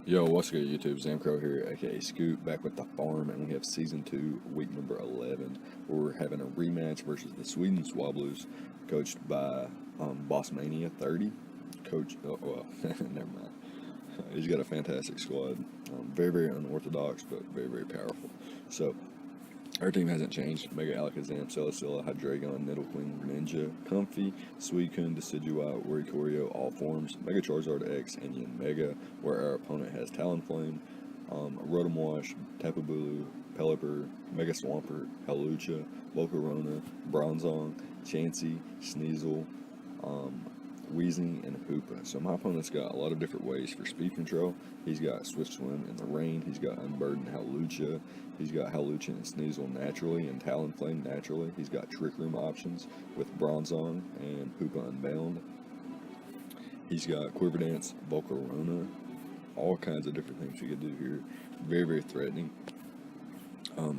Yo, what's good, YouTube? ZAMCRO here, aka Scoot, back with the farm, and we have Season 2, week number 11, where we're having a rematch versus the Sweden Swablus, coached by Bossmania 30. Never mind. He's got a fantastic squad. Very, very unorthodox, but very, very powerful. So, our team hasn't changed. Mega Alakazam, Celesteela, Hydreigon, Nidoqueen, Greninja, Comfey, Suicune, Decidueye, Oricorio, all forms, Mega Charizard X, and Yin Mega, where our opponent has Talonflame, Rotomwash, Tapu Bulu, Pelipper, Mega Swampert, Hawlucha, Volcarona, Bronzong, Chansey, Sneasel, Weezing, and Hoopa. So my opponent's got a lot of different ways for speed control. He's got Swift Swim in the rain. He's got Unburden Hawlucha. He's got Hawlucha and Sneasel naturally and Talonflame naturally. He's got Trick Room options with Bronzong and Hoopa Unbound. He's got Quiver Dance, Volcarona, all kinds of different things he could do here. Very, very threatening.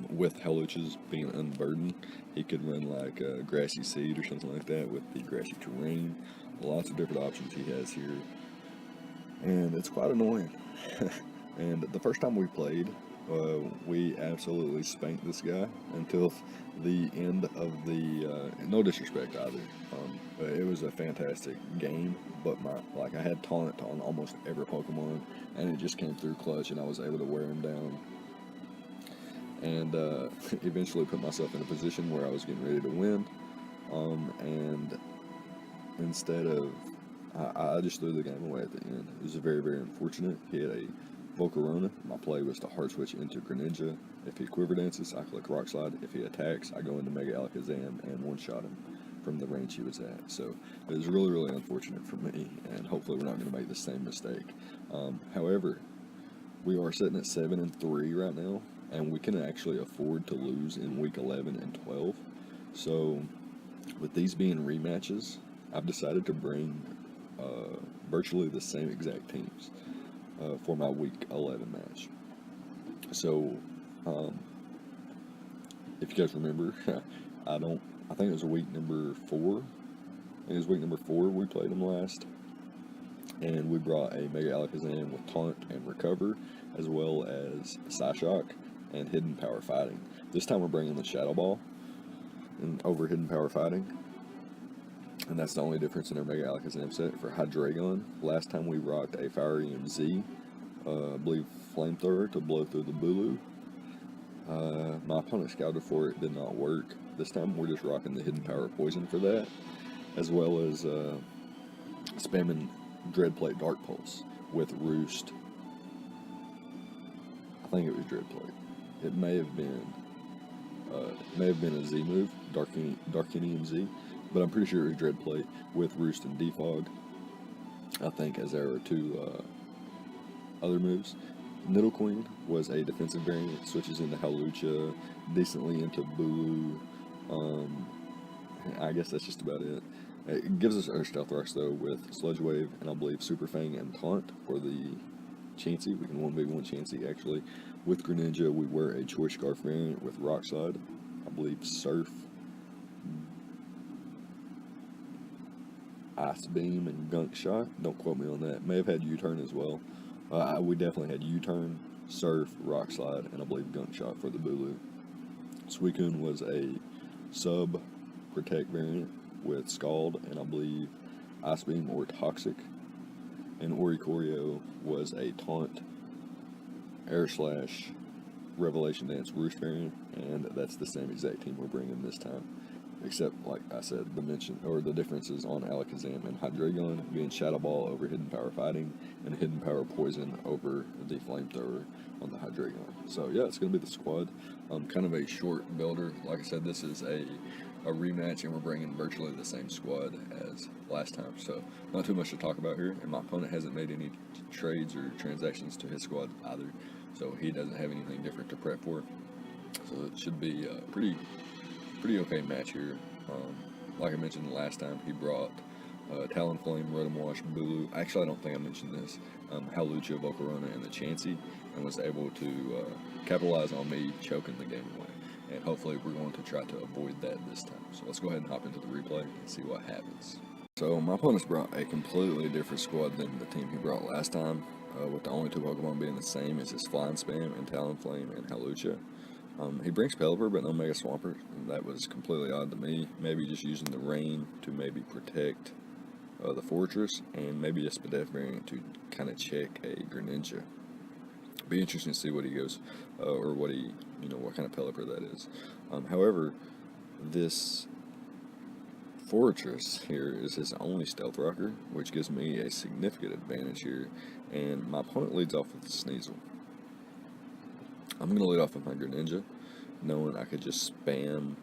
With Hawlucha's being unburdened, he could run like a Grassy Seed or something like that with the Grassy Terrain. Lots of different options he has here, and it's quite annoying. And the first time we played, we absolutely spanked this guy until the end of the, no disrespect either, but it was a fantastic game, but I had taunt on almost every Pokemon, and it just came through clutch, and I was able to wear him down, and eventually put myself in a position where I was getting ready to win, and instead of, I just threw the game away at the end. It was very, very unfortunate. He had a Volcarona. My play was to hard switch into Greninja. If he Quiver Dances, I click Rock Slide. If he attacks, I go into Mega Alakazam and one-shot him from the range he was at. So it was really, really unfortunate for me, and hopefully we're not going to make the same mistake. However, we are sitting at 7-3 right now, and we can actually afford to lose in week 11 and 12. So with these being rematches, I've decided to bring virtually the same exact teams for my week 11 match. So, if you guys remember, I think it was week number 4. I think it was week number 4 we played them last, and we brought a Mega Alakazam with Taunt and Recover, as well as Psyshock and Hidden Power Fighting. This time we're bringing the Shadow Ball and over Hidden Power Fighting. And that's the only difference in our Mega Alakazam set. For Hydreigon, last time we rocked a Fire EMZ, I believe Flamethrower to blow through the Bulu. My opponent scouted for it, did not work. This time we're just rocking the Hidden Power Poison for that, as well as spamming Dreadplate Dark Pulse with Roost. I think it was Dreadplate. It may have been a Z move, Darkinium Z. But I'm pretty sure it was Dreadplate with Roost and Defog, I think, as there were 2 other moves. Nidoqueen was a defensive variant, switches into Hawlucha, decently into Bulu. I guess that's just about it. It gives us our Stealth Rocks, though, with Sludge Wave and I believe Super Fang and Taunt for the Chansey. We can 1v1 Chansey, actually. With Greninja, we wear a Choice Scarf variant with Rock Slide, I believe Surf, Ice Beam, and Gunk Shot. Don't quote me on that. May have had U-Turn as well. We definitely had U-Turn, Surf, Rock Slide, and I believe Gunk Shot for the Bulu. Suicune was a Sub Protect variant with Scald, and I believe Ice Beam or Toxic. And Oricorio was a Taunt, Air Slash, Revelation Dance Roost variant, and that's the same exact team we're bringing this time. Except, like I said, the differences on Alakazam and Hydreigon being Shadow Ball over Hidden Power Fighting and Hidden Power Poison over the Flamethrower on the Hydreigon. So yeah, it's going to be the squad. Kind of a short builder. Like I said, this is a rematch, and we're bringing virtually the same squad as last time. So not too much to talk about here, and my opponent hasn't made any trades or transactions to his squad either. So he doesn't have anything different to prep for. So it should be a pretty okay match here. Like I mentioned last time, he brought Talonflame, Rotomwash, Bulu. Actually, I don't think I mentioned this. Hawlucha, Volcarona, and the Chansey, and was able to capitalize on me choking the game away. And hopefully we're going to try to avoid that this time. So let's go ahead and hop into the replay and see what happens. So my opponent's brought a completely different squad than the team he brought last time. with the only two Pokemon being the same is his Flying Spam and Talonflame and Hawlucha. He brings Pelipper, but no Mega Swampert. That was completely odd to me. Maybe just using the rain to maybe protect the fortress, and maybe a Spadef variant to kind of check a Greninja. Be interesting to see what he goes, or what he, what kind of Pelipper that is. However, this Fortress here is his only Stealth Rocker, which gives me a significant advantage here, and my opponent leads off with the Sneasel. I'm going to lead off with my Greninja, knowing I could just spam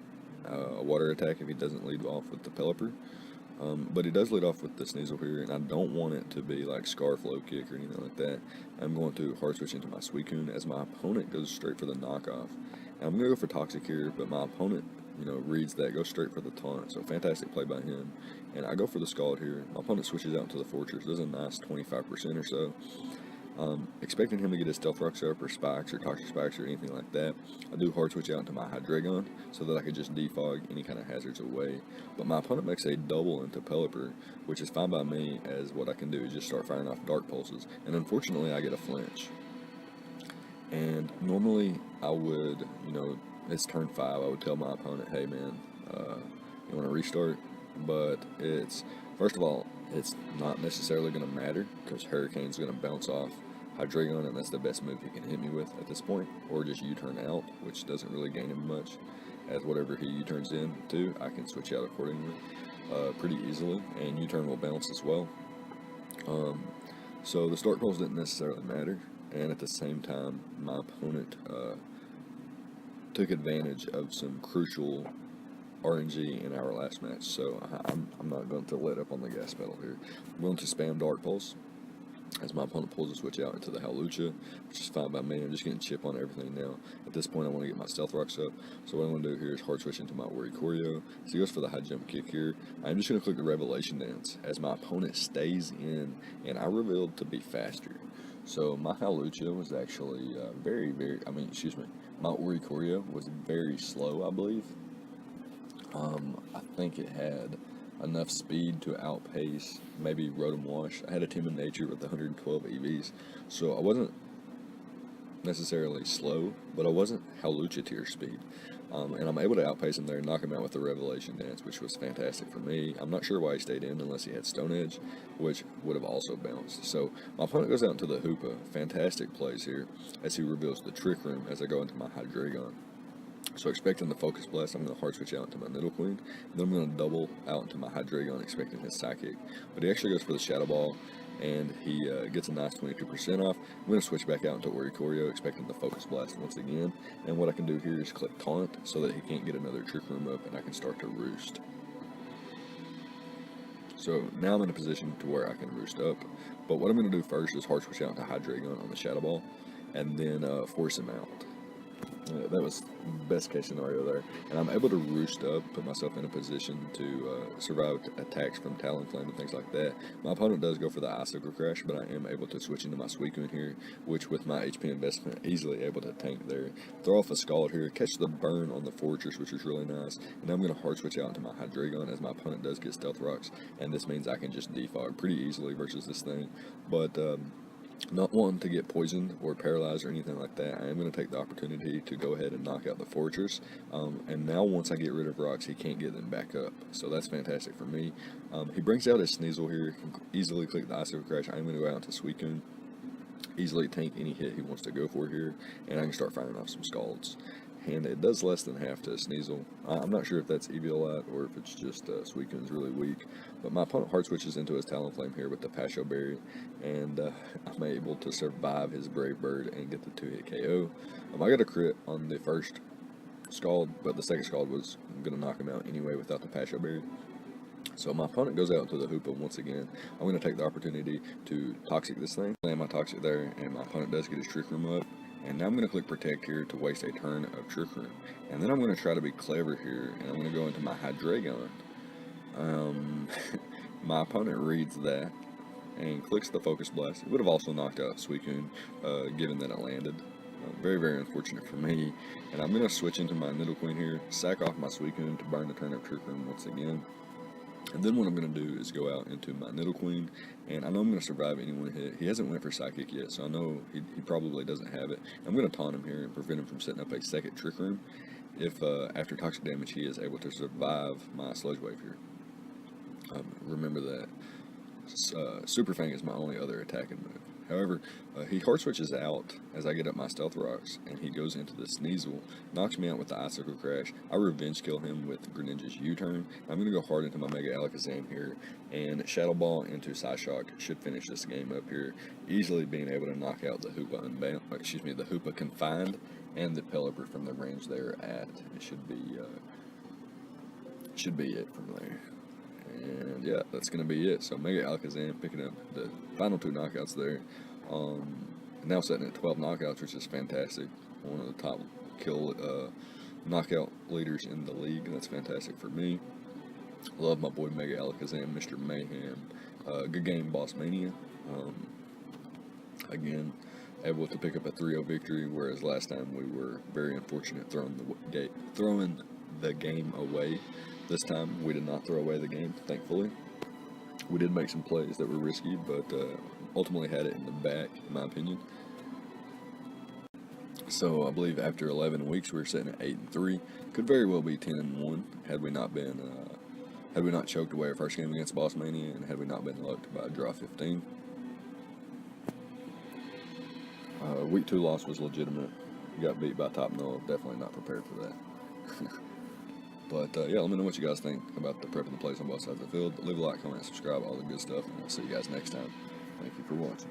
a water attack if he doesn't lead off with the Pelipper. But he does lead off with the Sneasel here, and I don't want it to be like Scarf Low Kick or anything like that. I'm going to hard switch into my Suicune as my opponent goes straight for the knockoff. And I'm going to go for Toxic here, but my opponent, reads that, goes straight for the taunt. So fantastic play by him. And I go for the Scald here. My opponent switches out into the Fortress, does a nice 25% or so. Expecting him to get his Stealth Rocks up or Spikes or Toxic Spikes or anything like that. I do hard switch out into my Hydreigon so that I could just defog any kind of hazards away. But my opponent makes a double into Pelipper, which is fine by me, as what I can do is just start firing off Dark Pulses. And unfortunately I get a flinch. And normally I would, it's turn 5, I would tell my opponent, hey man, you want to restart? But first of all, it's not necessarily going to matter because Hurricane's going to bounce off Hydreigon, and that's the best move he can hit me with at this point, or just U-turn out, which doesn't really gain him much, as whatever he U-turns into, I can switch out accordingly pretty easily, and U-turn will bounce as well. So the Dark Pulse didn't necessarily matter, and at the same time, my opponent took advantage of some crucial RNG in our last match, so I'm not going to let up on the gas pedal here. I'm going to spam Dark Pulse as my opponent pulls a switch out into the Hawlucha, which is fine by me. I'm just getting chip on everything now. At this point, I want to get my Stealth Rocks up, so what I'm going to do here is hard switch into my Raikougars. So he goes for the high jump kick here. I'm just going to click the Revelation Dance as my opponent stays in, and I revealed to be faster. So my Hawlucha was actually my Raikougars was very slow, I believe. I think it had enough speed to outpace maybe Rotom Wash. I had a Timid Nature with 112 EVs, so I wasn't necessarily slow, but I wasn't Hawlucha tier speed. And I'm able to outpace him there and knock him out with the Revelation Dance, which was fantastic for me. I'm not sure why he stayed in unless he had Stone Edge, which would have also bounced. So my opponent goes out into the Hoopa. Fantastic plays here as he reveals the Trick Room as I go into my Hydreigon. So expecting the Focus Blast, I'm going to hard switch out into my Nidoqueen, and then I'm going to double out into my Hydreigon, expecting his Psychic. But he actually goes for the Shadow Ball, and he gets a nice 22% off. I'm going to switch back out into Raikougars, expecting the Focus Blast once again. And what I can do here is click Taunt, so that he can't get another Trick Room up, and I can start to Roost. So now I'm in a position to where I can Roost up. But what I'm going to do first is hard switch out into Hydreigon on the Shadow Ball, and then force him out. That was best case scenario there, and I'm able to Roost up, put myself in a position to survive attacks from Talonflame and things like that. My opponent does go for the Icicle Crash, but I am able to switch into my Suicune here, which with my HP investment, easily able to tank there. Throw off a Scald here, catch the burn on the Fortress, which is really nice, and I'm going to hard switch out into my Hydreigon as my opponent does get Stealth Rocks, and this means I can just defog pretty easily versus this thing. But not wanting to get poisoned or paralyzed or anything like that, I am going to take the opportunity to go ahead and knock out the Fortress. And now once I get rid of rocks, he can't get them back up. So that's fantastic for me. He brings out his Sneasel here, can easily click the Icicle Crash. I'm going to go out to Suicune, easily tank any hit he wants to go for here, and I can start firing off some Scalds. And it does less than half to Sneasel. I'm not sure if that's Eviolite or if it's just Suicune's really weak. But my opponent hard switches into his Talonflame here with the Pasho Berry, and I'm able to survive his Brave Bird and get the 2-hit KO. I got a crit on the first Scald, but the second Scald was going to knock him out anyway without the Pasho Berry. So my opponent goes out to the Hoopa once again. I'm going to take the opportunity to Toxic this thing. Land my Toxic there, and my opponent does get his Trick Room up. And now I'm going to click Protect here to waste a turn of Trick Room. And then I'm going to try to be clever here, and I'm going to go into my Hydreigon. My opponent reads that and clicks the Focus Blast. It would have also knocked out Suicune, given that it landed. Very, very unfortunate for me. And I'm going to switch into my Nidoqueen here, sack off my Suicune to burn the turn of Trick Room once again. And then what I'm going to do is go out into my Niddle Queen, and I know I'm going to survive any one hit. He hasn't went for Psychic yet, so I know he probably doesn't have it. I'm going to taunt him here and prevent him from setting up a second Trick Room if, after Toxic Damage, he is able to survive my Sludge Wave here. Remember that Super Fang is my only other attacking move. However, he hard switches out as I get up my Stealth Rocks, and he goes into the Sneasel, knocks me out with the Icicle Crash. I revenge kill him with Greninja's U-turn. I'm going to go hard into my Mega Alakazam here, and Shadow Ball into Psyshock should finish this game up here, easily being able to knock out the the Hoopa Confined and the Pelipper from the range they're at. It should be it from there. And yeah, that's going to be it. So Mega Alakazam picking up the final 2 knockouts there. Now sitting at 12 knockouts, which is fantastic. One of the top kill knockout leaders in the league. That's fantastic for me. Love my boy Mega Alakazam, Mr. Mayhem. Good game, Boss Mania. Again, able to pick up a 3-0 victory, whereas last time we were very unfortunate throwing the game away. This time, we did not throw away the game, thankfully. We did make some plays that were risky, but ultimately had it in the back, in my opinion. So I believe after 11 weeks, we were sitting at 8-3. Could very well be 10-1 had we not choked away our first game against Boss Mania, and had we not been lucked by a draw 15. Week 2 loss was legitimate. Got beat by Top Null. Definitely not prepared for that. But yeah, let me know what you guys think about the prep and the plays on both sides of the field. Leave a like, comment, subscribe, all the good stuff, and I'll see you guys next time. Thank you for watching.